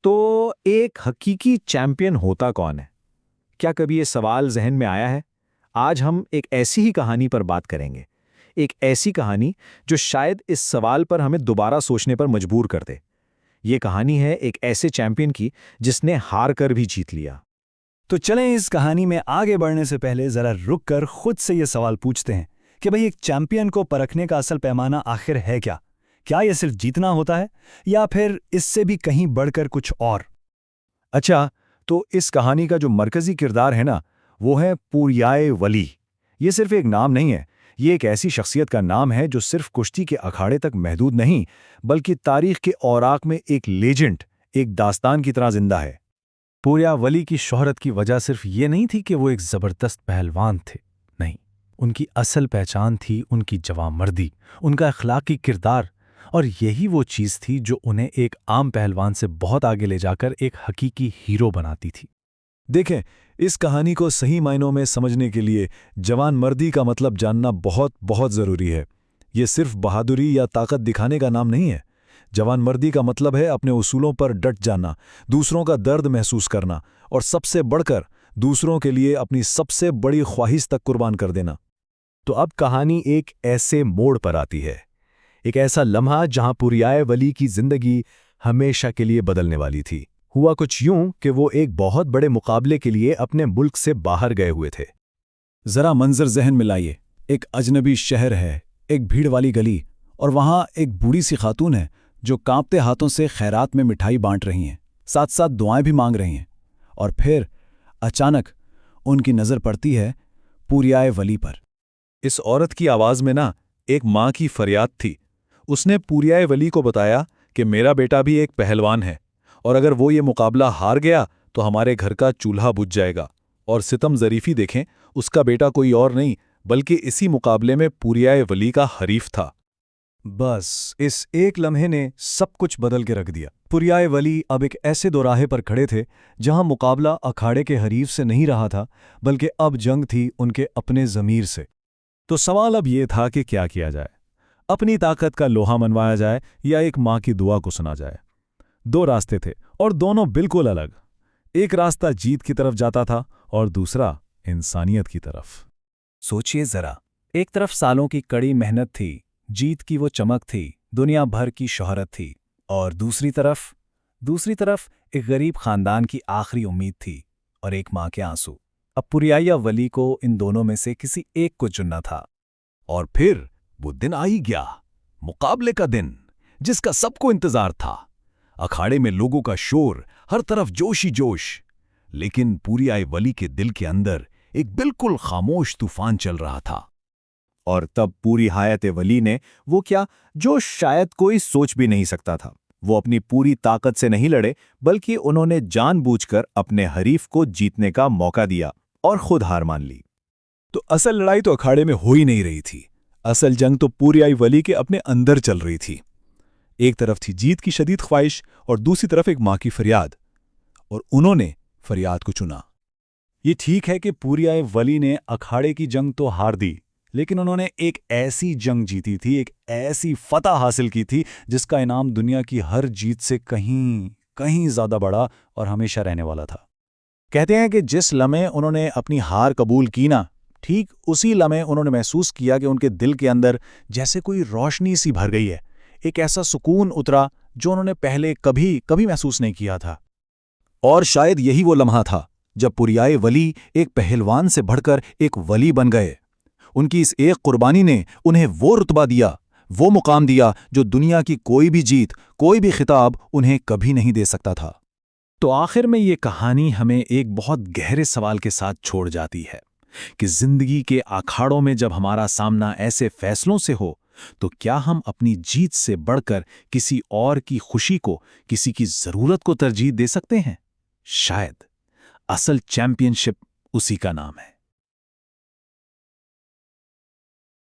तो एक हकीकी चैंपियन होता कौन है? क्या कभी ये सवाल जहन में आया है? आज हम एक ऐसी ही कहानी पर बात करेंगे। एक ऐसी कहानी जो शायद इस सवाल पर हमें दोबारा सोचने पर मजबूर कर दे। ये कहानी है एक ऐसे चैंपियन की जिसने हार कर भी जीत लिया। तो चलें इस कहानी में आगे बढ़ने से पहले जरा रुक कर खुद से ये सवाल पूछते हैं कि भाई एक चैंपियन को परखने का असल पैमाना आखिर है क्या? क्या ये सिर्फ जीतना होता है या फिर इससे भी कहीं बढ़कर कुछ और? अच्छा, तो इस कहानी का जो मरकजी किरदार है ना, वो है पूरियाए वली। ये सिर्फ एक नाम नहीं है, ये एक ऐसी शख्सियत का नाम है जो सिर्फ कुश्ती के अखाड़े तक महदूद नहीं, बल्कि तारीख के औराक में एक लेजेंड, एक दास्तान की तरह जिंदा है। पूरिया वली की शोहरत की वजह सिर्फ ये नहीं थी कि वो एक जबरदस्त पहलवान थे। नहीं, उनकी असल पहचान थी उनकी जवामर्दी, उनका अखलाकी किरदार, और यही वो चीज़ थी जो उन्हें एक आम पहलवान से बहुत आगे ले जाकर एक हकीकी हीरो बनाती थी। देखें, इस कहानी को सही मायनों में समझने के लिए जवानमर्दी का मतलब जानना बहुत बहुत ज़रूरी है। ये सिर्फ बहादुरी या ताकत दिखाने का नाम नहीं है। जवानमर्दी का मतलब है अपने उसूलों पर डट जाना, दूसरों का दर्द महसूस करना और सबसे बढ़कर दूसरों के लिए अपनी सबसे बड़ी ख्वाहिश तक कुर्बान कर देना। तो अब कहानी एक ऐसे मोड़ पर आती है, एक ऐसा लम्हा जहां पूरियाए वली की जिंदगी हमेशा के लिए बदलने वाली थी। हुआ कुछ यूं कि वो एक बहुत बड़े मुकाबले के लिए अपने मुल्क से बाहर गए हुए थे। जरा मंजर जहन में लाइए। एक अजनबी शहर है, एक भीड़ वाली गली, और वहां एक बूढ़ी सी खातून है जो कांपते हाथों से खैरात में मिठाई बांट रही हैं, साथ साथ दुआएं भी मांग रही हैं। और फिर अचानक उनकी नज़र पड़ती है पूरियाए वली पर। इस औरत की आवाज़ में ना एक माँ की फरियाद थी। उसने पूरियाए वली को बताया कि मेरा बेटा भी एक पहलवान है और अगर वो ये मुकाबला हार गया तो हमारे घर का चूल्हा बुझ जाएगा। और सितम ज़रीफ़ी देखें, उसका बेटा कोई और नहीं बल्कि इसी मुकाबले में पूरियाए वली का हरीफ था। बस इस एक लम्हे ने सब कुछ बदल के रख दिया। पूरियाए वली अब एक ऐसे दोराहे पर खड़े थे जहां मुकाबला अखाड़े के हरीफ से नहीं रहा था, बल्कि अब जंग थी उनके अपने ज़मीर से। तो सवाल अब ये था कि क्या किया जाए? अपनी ताकत का लोहा मनवाया जाए या एक माँ की दुआ को सुना जाए? दो रास्ते थे और दोनों बिल्कुल अलग। एक रास्ता जीत की तरफ जाता था और दूसरा इंसानियत की तरफ। सोचिए जरा, एक तरफ सालों की कड़ी मेहनत थी, जीत की वो चमक थी, दुनिया भर की शोहरत थी, और दूसरी तरफ एक गरीब खानदान की आखिरी उम्मीद थी और एक माँ के आंसू। अब पूरियाए वली को इन दोनों में से किसी एक को चुनना था। और फिर वो दिन आ ही गया, मुकाबले का दिन, जिसका सबको इंतजार था। अखाड़े में लोगों का शोर, हर तरफ जोश ही जोश। लेकिन पूरियाए वली के दिल के अंदर एक बिल्कुल खामोश तूफान चल रहा था। और तब पूरियाए वली ने वो क्या जो शायद कोई सोच भी नहीं सकता था। वो अपनी पूरी ताकत से नहीं लड़े, बल्कि उन्होंने जानबूझकर अपने हरीफ को जीतने का मौका दिया और खुद हार मान ली। तो असल लड़ाई तो अखाड़े में हो ही नहीं रही थी। असल जंग तो पूरियाए वली के अपने अंदर चल रही थी। एक तरफ थी जीत की शदीद ख्वाहिश और दूसरी तरफ एक माँ की फरियाद, और उन्होंने फरियाद को चुना। ये ठीक है कि पूरियाए वली ने अखाड़े की जंग तो हार दी, लेकिन उन्होंने एक ऐसी जंग जीती थी, एक ऐसी फतह हासिल की थी जिसका इनाम दुनिया की हर जीत से कहीं कहीं ज्यादा बड़ा और हमेशा रहने वाला था। कहते हैं कि जिस लम्हे उन्होंने अपनी हार कबूल की ना, ठीक उसी लम्हे उन्होंने महसूस किया कि उनके दिल के अंदर जैसे कोई रोशनी सी भर गई है। एक ऐसा सुकून उतरा जो उन्होंने पहले कभी कभी महसूस नहीं किया था। और शायद यही वो लम्हा था जब पूरियाए वली एक पहलवान से बढ़कर एक वली बन गए। उनकी इस एक कुर्बानी ने उन्हें वो रुतबा दिया, वो मुकाम दिया जो दुनिया की कोई भी जीत, कोई भी खिताब उन्हें कभी नहीं दे सकता था। तो आखिर में ये कहानी हमें एक बहुत गहरे सवाल के साथ छोड़ जाती है कि जिंदगी के अखाड़ों में जब हमारा सामना ऐसे फैसलों से हो, तो क्या हम अपनी जीत से बढ़कर किसी और की खुशी को, किसी की जरूरत को तरजीह दे सकते हैं? शायद असल चैंपियनशिप उसी का नाम है।